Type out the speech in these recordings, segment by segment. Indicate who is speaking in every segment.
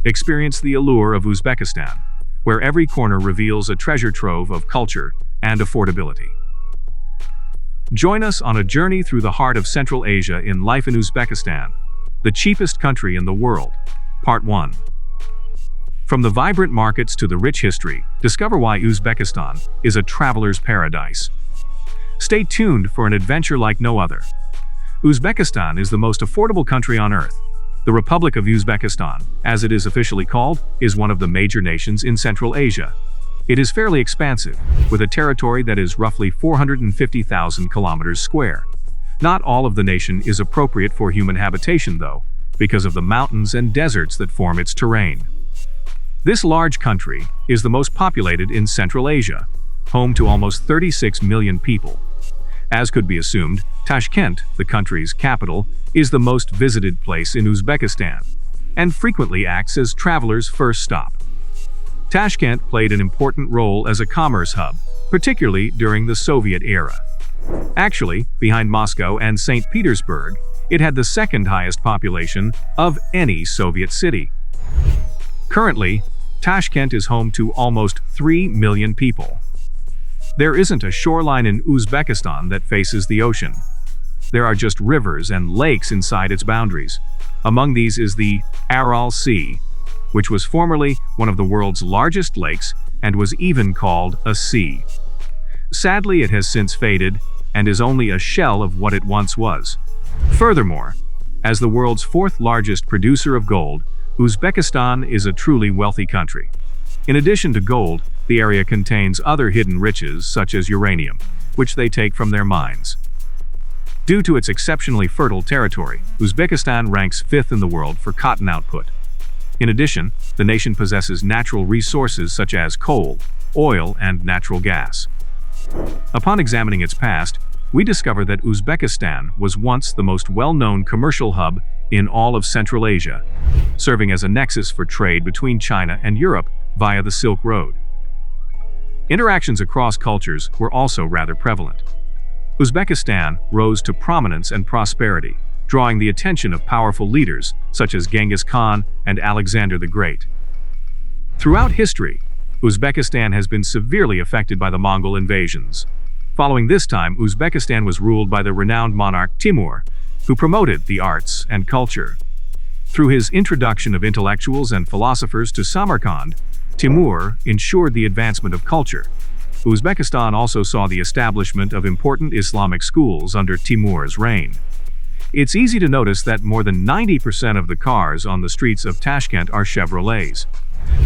Speaker 1: Experience the allure of Uzbekistan, where every corner reveals a treasure trove of culture and affordability. Join us on a journey through the heart of Central Asia in Life in Uzbekistan, the cheapest country in the world. Part 1. From the vibrant markets to the rich history, discover why Uzbekistan is a traveler's paradise. Stay tuned for an adventure like no other. Uzbekistan is the most affordable country on earth. The Republic of Uzbekistan, as it is officially called, is one of the major nations in Central Asia. It is fairly expansive, with a territory that is roughly 450,000 kilometers square. Not all of the nation is appropriate for human habitation, though, because of the mountains and deserts that form its terrain. This large country is the most populated in Central Asia, home to almost 36 million people. As could be assumed, Tashkent, the country's capital, is the most visited place in Uzbekistan, and frequently acts as travelers' first stop. Tashkent played an important role as a commerce hub, particularly during the Soviet era. Actually, behind Moscow and St. Petersburg, it had the second highest population of any Soviet city. Currently, Tashkent is home to almost 3 million people. There isn't a shoreline in Uzbekistan that faces the ocean. There are just rivers and lakes inside its boundaries. Among these is the Aral Sea, which was formerly one of the world's largest lakes and was even called a sea. Sadly, it has since faded and is only a shell of what it once was. Furthermore, as the world's fourth largest producer of gold, Uzbekistan is a truly wealthy country. In addition to gold, the area contains other hidden riches such as uranium, which they take from their mines. Due to its exceptionally fertile territory, Uzbekistan ranks 5th in the world for cotton output. In addition, the nation possesses natural resources such as coal, oil, and natural gas. Upon examining its past, we discover that Uzbekistan was once the most well-known commercial hub in all of Central Asia, serving as a nexus for trade between China and Europe via the Silk Road. Interactions across cultures were also rather prevalent. Uzbekistan rose to prominence and prosperity, drawing the attention of powerful leaders such as Genghis Khan and Alexander the Great. Throughout history, Uzbekistan has been severely affected by the Mongol invasions. Following this time, Uzbekistan was ruled by the renowned monarch Timur, who promoted the arts and culture. Through his introduction of intellectuals and philosophers to Samarkand, Timur ensured the advancement of culture. Uzbekistan also saw the establishment of important Islamic schools under Timur's reign. It's easy to notice that more than 90% of the cars on the streets of Tashkent are Chevrolets.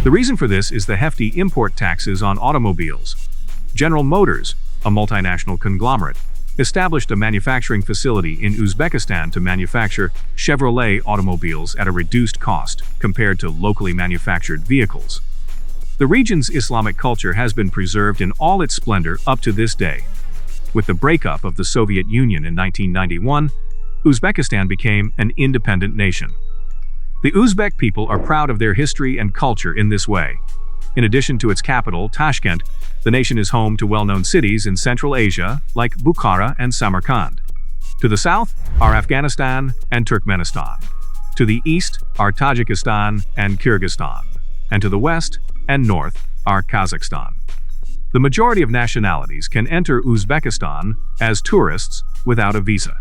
Speaker 1: The reason for this is the hefty import taxes on automobiles. General Motors, a multinational conglomerate, established a manufacturing facility in Uzbekistan to manufacture Chevrolet automobiles at a reduced cost compared to locally manufactured vehicles. The region's Islamic culture has been preserved in all its splendor up to this day. With the breakup of the Soviet Union in 1991, Uzbekistan became an independent nation. The Uzbek people are proud of their history and culture in this way. In addition to its capital, Tashkent, the nation is home to well-known cities in Central Asia like Bukhara and Samarkand. To the south are Afghanistan and Turkmenistan. To the east are Tajikistan and Kyrgyzstan. And to the west and north are Kazakhstan. The majority of nationalities can enter Uzbekistan as tourists without a visa.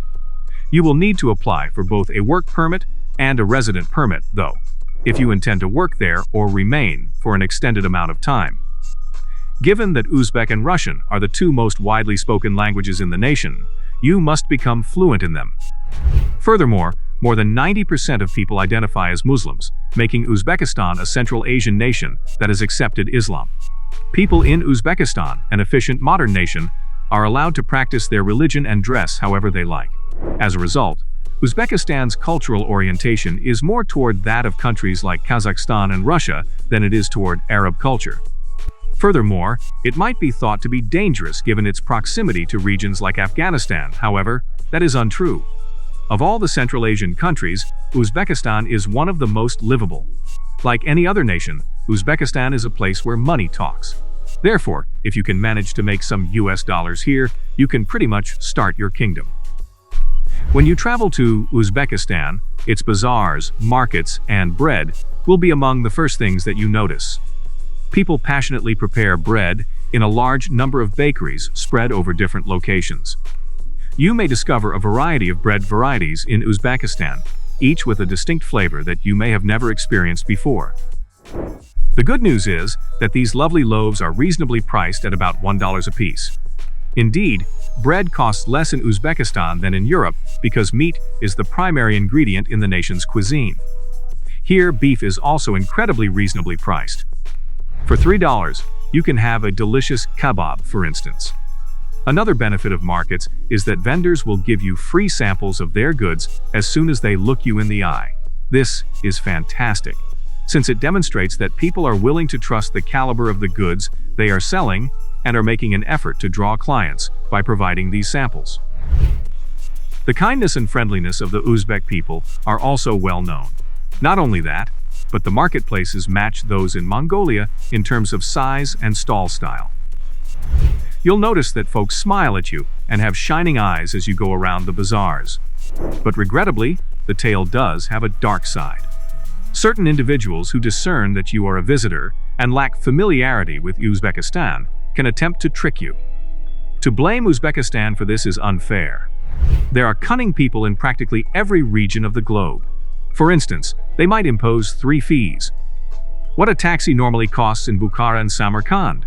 Speaker 1: You will need to apply for both a work permit and a resident permit, though, if you intend to work there or remain for an extended amount of time. Given that Uzbek and Russian are the two most widely spoken languages in the nation, you must become fluent in them. Furthermore, more than 90% of people identify as Muslims, making Uzbekistan a Central Asian nation that has accepted Islam. People in Uzbekistan, an efficient modern nation, are allowed to practice their religion and dress however they like. As a result, Uzbekistan's cultural orientation is more toward that of countries like Kazakhstan and Russia than it is toward Arab culture. Furthermore, it might be thought to be dangerous given its proximity to regions like Afghanistan. However, that is untrue. Of all the Central Asian countries, Uzbekistan is one of the most livable. Like any other nation, Uzbekistan is a place where money talks. Therefore, if you can manage to make some US dollars here, you can pretty much start your kingdom. When you travel to Uzbekistan, its bazaars, markets, and bread will be among the first things that you notice. People passionately prepare bread in a large number of bakeries spread over different locations. You may discover a variety of bread varieties in Uzbekistan, each with a distinct flavor that you may have never experienced before. The good news is that these lovely loaves are reasonably priced at about $1 a piece. Indeed, bread costs less in Uzbekistan than in Europe because meat is the primary ingredient in the nation's cuisine. Here, beef is also incredibly reasonably priced. For $3, you can have a delicious kebab, for instance. Another benefit of markets is that vendors will give you free samples of their goods as soon as they look you in the eye. This is fantastic, since it demonstrates that people are willing to trust the caliber of the goods they are selling and are making an effort to draw clients by providing these samples. The kindness and friendliness of the Uzbek people are also well known. Not only that, but the marketplaces match those in Mongolia in terms of size and stall style. You'll notice that folks smile at you and have shining eyes as you go around the bazaars. But regrettably, the tale does have a dark side. Certain individuals who discern that you are a visitor and lack familiarity with Uzbekistan can attempt to trick you. To blame Uzbekistan for this is unfair. There are cunning people in practically every region of the globe. For instance, they might impose 3 fees. What a taxi normally costs in Bukhara and Samarkand.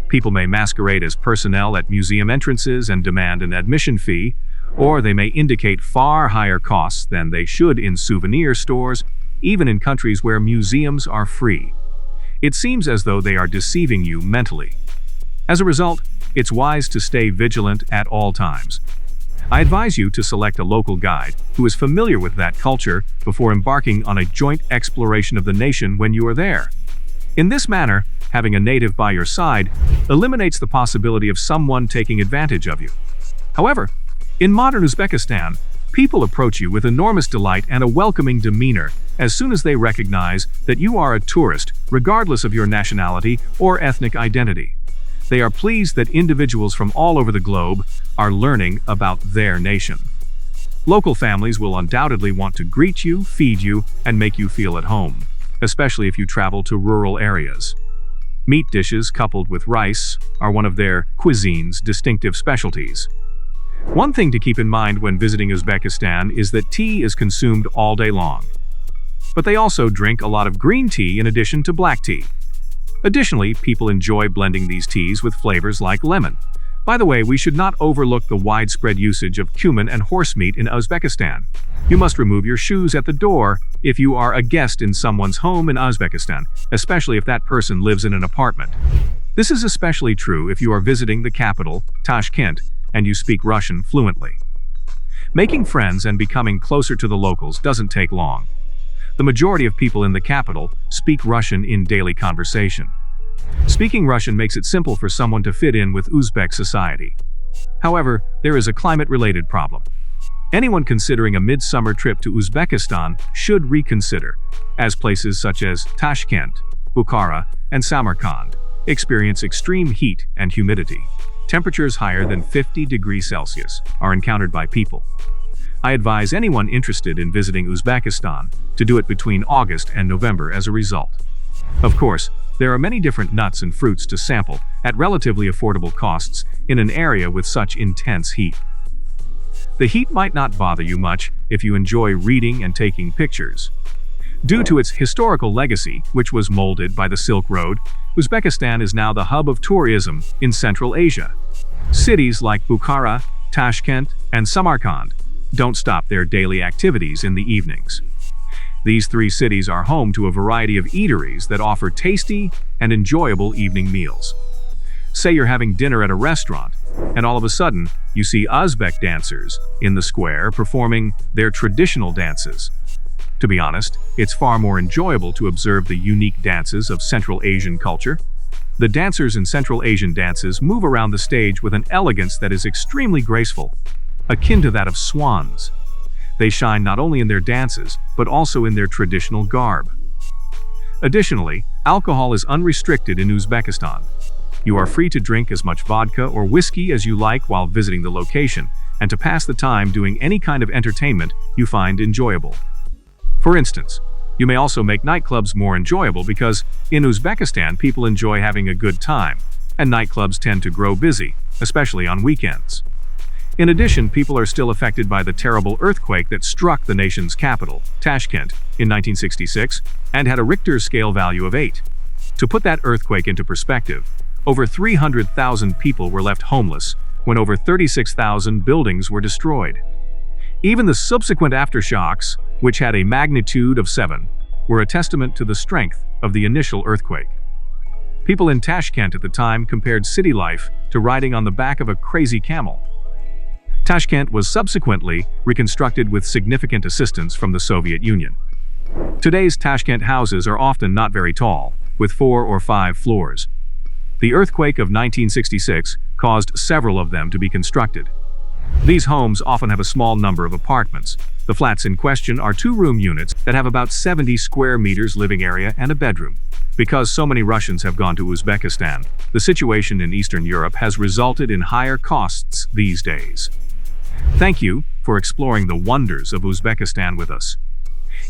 Speaker 1: People may masquerade as personnel at museum entrances and demand an admission fee, or they may indicate far higher costs than they should in souvenir stores, even in countries where museums are free. It seems as though they are deceiving you mentally. As a result, it's wise to stay vigilant at all times. I advise you to select a local guide who is familiar with that culture before embarking on a joint exploration of the nation when you are there. In this manner, having a native by your side eliminates the possibility of someone taking advantage of you. However, in modern Uzbekistan, people approach you with enormous delight and a welcoming demeanor as soon as they recognize that you are a tourist, regardless of your nationality or ethnic identity. They are pleased that individuals from all over the globe are learning about their nation. Local families will undoubtedly want to greet you, feed you, and make you feel at home, especially if you travel to rural areas. Meat dishes coupled with rice are one of their cuisine's distinctive specialties. One thing to keep in mind when visiting Uzbekistan is that tea is consumed all day long. But they also drink a lot of green tea in addition to black tea. Additionally, people enjoy blending these teas with flavors like lemon. By the way, we should not overlook the widespread usage of cumin and horse meat in Uzbekistan. You must remove your shoes at the door if you are a guest in someone's home in Uzbekistan, especially if that person lives in an apartment. This is especially true if you are visiting the capital, Tashkent, and you speak Russian fluently. Making friends and becoming closer to the locals doesn't take long. The majority of people in the capital speak Russian in daily conversation. Speaking Russian makes it simple for someone to fit in with Uzbek society. However, there is a climate-related problem. Anyone considering a midsummer trip to Uzbekistan should reconsider, as places such as Tashkent, Bukhara, and Samarkand experience extreme heat and humidity. Temperatures higher than 50 degrees Celsius are encountered by people. I advise anyone interested in visiting Uzbekistan to do it between August and November as a result. Of course, there are many different nuts and fruits to sample at relatively affordable costs in an area with such intense heat. The heat might not bother you much if you enjoy reading and taking pictures. Due to its historical legacy, which was molded by the Silk Road, Uzbekistan is now the hub of tourism in Central Asia. Cities like Bukhara, Tashkent, and Samarkand don't stop their daily activities in the evenings. These 3 cities are home to a variety of eateries that offer tasty and enjoyable evening meals. Say you're having dinner at a restaurant, and all of a sudden, you see Uzbek dancers in the square performing their traditional dances. To be honest, it's far more enjoyable to observe the unique dances of Central Asian culture. The dancers in Central Asian dances move around the stage with an elegance that is extremely graceful, akin to that of swans. They shine not only in their dances, but also in their traditional garb. Additionally, alcohol is unrestricted in Uzbekistan. You are free to drink as much vodka or whiskey as you like while visiting the location, and to pass the time doing any kind of entertainment you find enjoyable. For instance, you may also make nightclubs more enjoyable because in Uzbekistan people enjoy having a good time, and nightclubs tend to grow busy, especially on weekends. In addition, people are still affected by the terrible earthquake that struck the nation's capital, Tashkent, in 1966 and had a Richter scale value of 8. To put that earthquake into perspective, over 300,000 people were left homeless when over 36,000 buildings were destroyed. Even the subsequent aftershocks, which had a magnitude of 7, were a testament to the strength of the initial earthquake. People in Tashkent at the time compared city life to riding on the back of a crazy camel. Tashkent was subsequently reconstructed with significant assistance from the Soviet Union. Today's Tashkent houses are often not very tall, with 4 or 5 floors. The earthquake of 1966 caused several of them to be constructed. These homes often have a small number of apartments. The flats in question are 2-room units that have about 70 square meters living area and a bedroom. Because so many Russians have gone to Uzbekistan, the situation in Eastern Europe has resulted in higher costs these days. Thank you for exploring the wonders of Uzbekistan with us.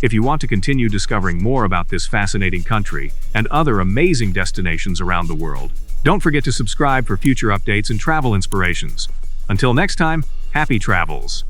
Speaker 1: If you want to continue discovering more about this fascinating country and other amazing destinations around the world, don't forget to subscribe for future updates and travel inspirations. Until next time, happy travels!